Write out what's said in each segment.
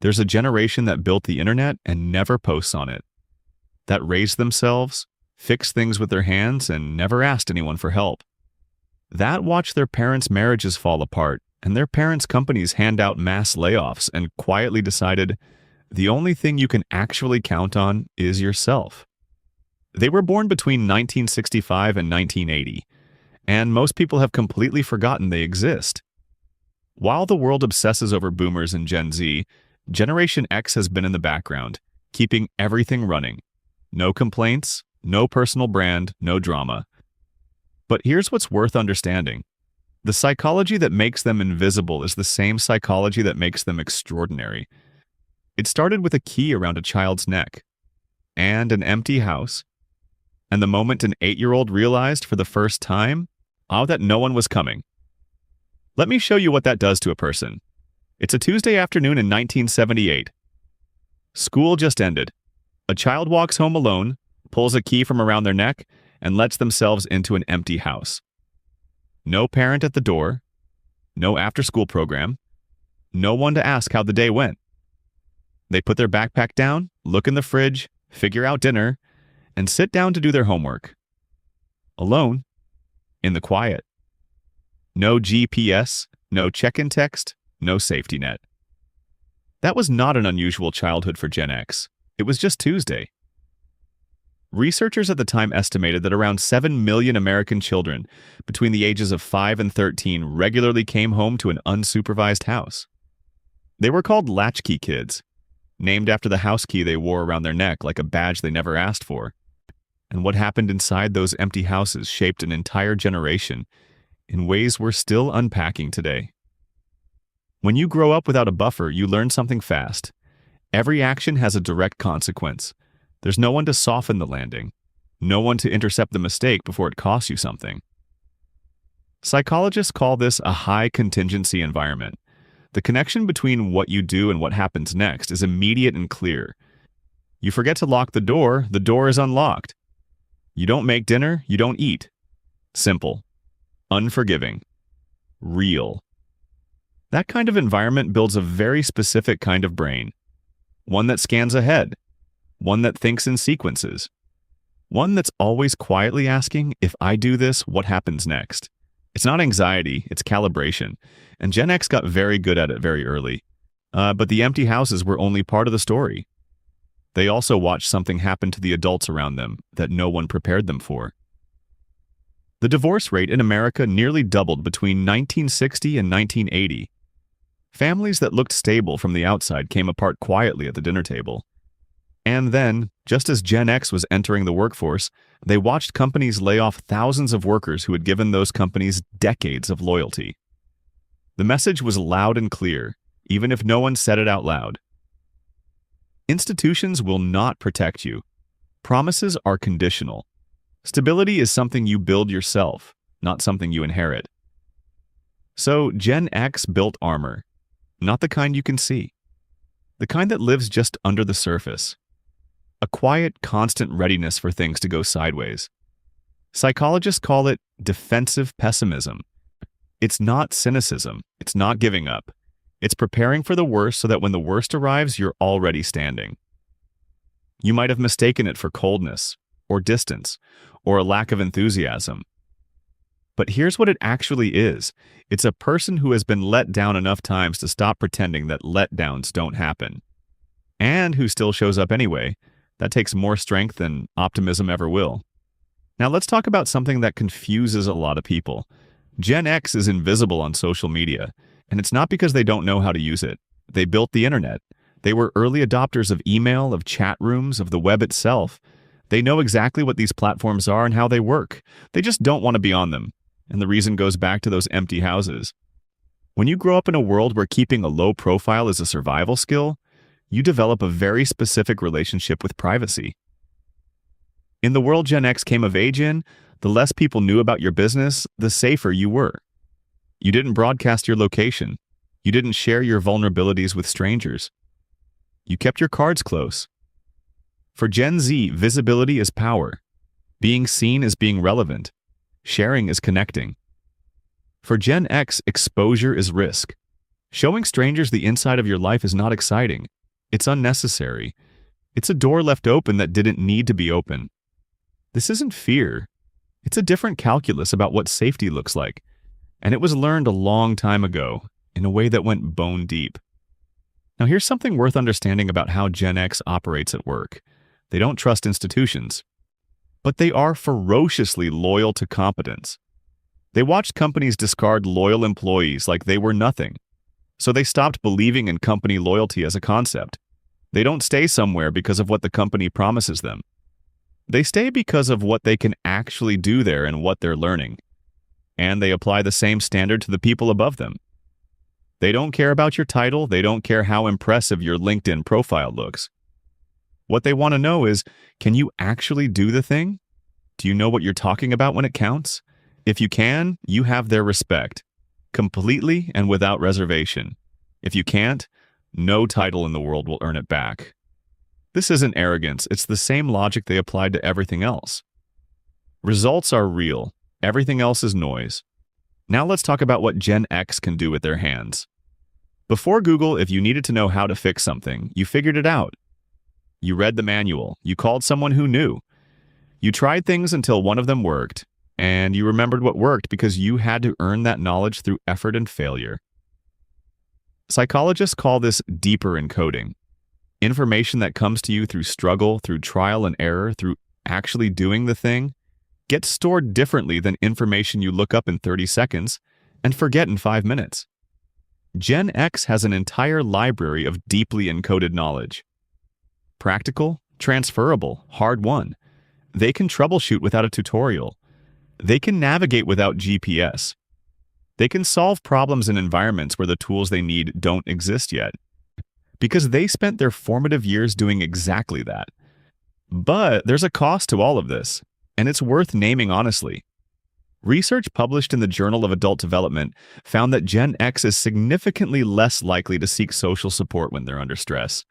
There's a generation that built the internet and never posts on it, that raised themselves, fixed things with their hands, and never asked anyone for help. That watched their parents' marriages fall apart and their parents' companies hand out mass layoffs and quietly decided the only thing you can actually count on is yourself. They were born between 1965 and 1980, and most people have completely forgotten they exist. While the world obsesses over boomers and Gen Z, Generation X has been in the background, keeping everything running. No complaints, no personal brand, no drama. But here's what's worth understanding. The psychology that makes them invisible is the same psychology that makes them extraordinary. It started with a key around a child's neck, and an empty house, and the moment an 8-year-old realized for the first time, that no one was coming. Let me show you what that does to a person. It's a Tuesday afternoon in 1978. School just ended. A child walks home alone, pulls a key from around their neck, and lets themselves into an empty house. No parent at the door, no after-school program, no one to ask how the day went. They put their backpack down, look in the fridge, figure out dinner, and sit down to do their homework. Alone, in the quiet. No GPS, no check-in text, no safety net. That was not an unusual childhood for Gen X. It was just Tuesday. Researchers at the time estimated that around 7 million American children between the ages of 5 and 13 regularly came home to an unsupervised house. They were called latchkey kids, named after the house key they wore around their neck like a badge they never asked for. And what happened inside those empty houses shaped an entire generation in ways we're still unpacking today. When you grow up without a buffer, you learn something fast. Every action has a direct consequence. There's no one to soften the landing, no one to intercept the mistake before it costs you something. Psychologists call this a high contingency environment. The connection between what you do and what happens next is immediate and clear. You forget to lock the door is unlocked. You don't make dinner, you don't eat. Simple. Unforgiving. Real. That kind of environment builds a very specific kind of brain. One that scans ahead. One that thinks in sequences. One that's always quietly asking, if I do this, what happens next? It's not anxiety, it's calibration. And Gen X got very good at it very early. But the empty houses were only part of the story. They also watched something happen to the adults around them that no one prepared them for. The divorce rate in America nearly doubled between 1960 and 1980. Families that looked stable from the outside came apart quietly at the dinner table. And then, just as Gen X was entering the workforce, they watched companies lay off thousands of workers who had given those companies decades of loyalty. The message was loud and clear, even if no one said it out loud. Institutions will not protect you. Promises are conditional. Stability is something you build yourself, not something you inherit. So Gen X built armor, not the kind you can see. The kind that lives just under the surface. A quiet, constant readiness for things to go sideways. Psychologists call it defensive pessimism. It's not cynicism. It's not giving up. It's preparing for the worst so that when the worst arrives, you're already standing. You might have mistaken it for coldness, or distance, or a lack of enthusiasm. But here's what it actually is. It's a person who has been let down enough times to stop pretending that letdowns don't happen. And who still shows up anyway. That takes more strength than optimism ever will. Now let's talk about something that confuses a lot of people. Gen X is invisible on social media, and it's not because they don't know how to use it. They built the internet. They were early adopters of email, of chat rooms, of the web itself. They know exactly what these platforms are and how they work. They just don't want to be on them. And the reason goes back to those empty houses. When you grow up in a world where keeping a low profile is a survival skill, you develop a very specific relationship with privacy. In the world Gen X came of age in, the less people knew about your business, the safer you were. You didn't broadcast your location. You didn't share your vulnerabilities with strangers. You kept your cards close. For Gen Z, visibility is power. Being seen is being relevant. Sharing is connecting. For Gen X, exposure is risk. Showing strangers the inside of your life is not exciting. It's unnecessary. It's a door left open that didn't need to be open. This isn't fear. It's a different calculus about what safety looks like, and it was learned a long time ago in a way that went bone deep. Now here's something worth understanding about how Gen X operates at work. They don't trust institutions, but they are ferociously loyal to competence. They watched companies discard loyal employees like they were nothing, so they stopped believing in company loyalty as a concept. They don't stay somewhere because of what the company promises them. They stay because of what they can actually do there and what they're learning. And they apply the same standard to the people above them. They don't care about your title. They don't care how impressive your LinkedIn profile looks. What they want to know is, can you actually do the thing? Do you know what you're talking about when it counts? If you can, you have their respect, completely and without reservation. If you can't, no title in the world will earn it back. This isn't arrogance. It's the same logic they applied to everything else. Results are real. Everything else is noise. Now let's talk about what Gen X can do with their hands. Before Google, if you needed to know how to fix something, you figured it out. You read the manual. You called someone who knew. You tried things until one of them worked, and you remembered what worked because you had to earn that knowledge through effort and failure. Psychologists call this deeper encoding. Information that comes to you through struggle, through trial and error, through actually doing the thing, gets stored differently than information you look up in 30 seconds and forget in 5 minutes. Gen X has an entire library of deeply encoded knowledge. Practical, transferable, hard-won. They can troubleshoot without a tutorial. They can navigate without GPS. They can solve problems in environments where the tools they need don't exist yet, because they spent their formative years doing exactly that. But there's a cost to all of this, and it's worth naming honestly. Research published in the Journal of Adult Development found that Gen X is significantly less likely to seek social support when they're under stress.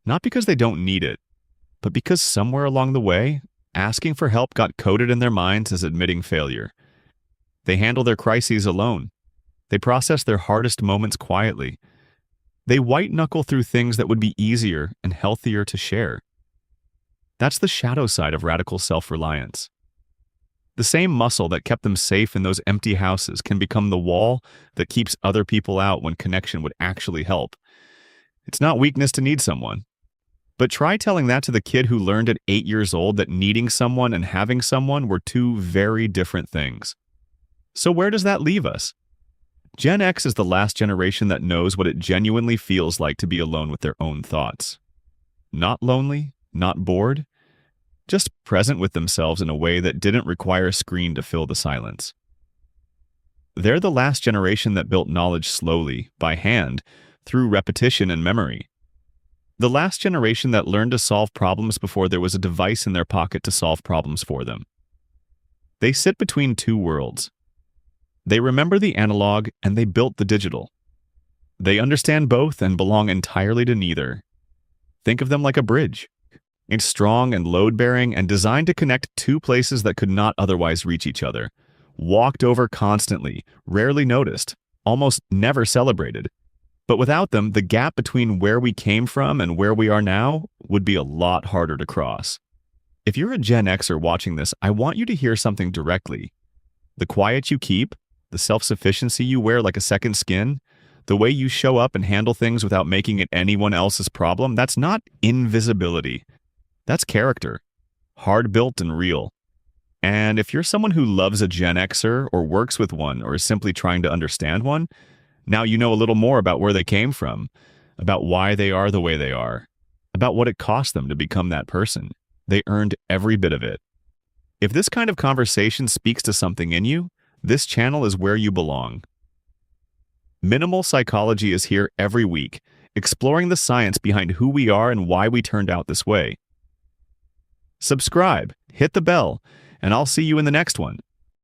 Not because they don't need it, but because somewhere along the way, asking for help got coded in their minds as admitting failure. They handle their crises alone. They process their hardest moments quietly. They white-knuckle through things that would be easier and healthier to share. That's the shadow side of radical self-reliance. The same muscle that kept them safe in those empty houses can become the wall that keeps other people out when connection would actually help. It's not weakness to need someone. But try telling that to the kid who learned at 8 years old that needing someone and having someone were two very different things. So where does that leave us? Gen X is the last generation that knows what it genuinely feels like to be alone with their own thoughts. Not lonely, not bored, just present with themselves in a way that didn't require a screen to fill the silence. They're the last generation that built knowledge slowly, by hand, through repetition and memory. The last generation that learned to solve problems before there was a device in their pocket to solve problems for them. They sit between two worlds. They remember the analog and they built the digital. They understand both and belong entirely to neither. Think of them like a bridge. It's strong and load-bearing and designed to connect two places that could not otherwise reach each other. Walked over constantly, rarely noticed, almost never celebrated. But without them, the gap between where we came from and where we are now would be a lot harder to cross. If you're a Gen Xer watching this, I want you to hear something directly. The quiet you keep, the self-sufficiency you wear like a second skin, the way you show up and handle things without making it anyone else's problem, that's not invisibility. That's character, hard-built and real. And if you're someone who loves a Gen Xer or works with one or is simply trying to understand one, now you know a little more about where they came from, about why they are the way they are, about what it cost them to become that person. They earned every bit of it. If this kind of conversation speaks to something in you, this channel is where you belong. Minimal Psychology is here every week, exploring the science behind who we are and why we turned out this way. Subscribe, hit the bell, and I'll see you in the next one.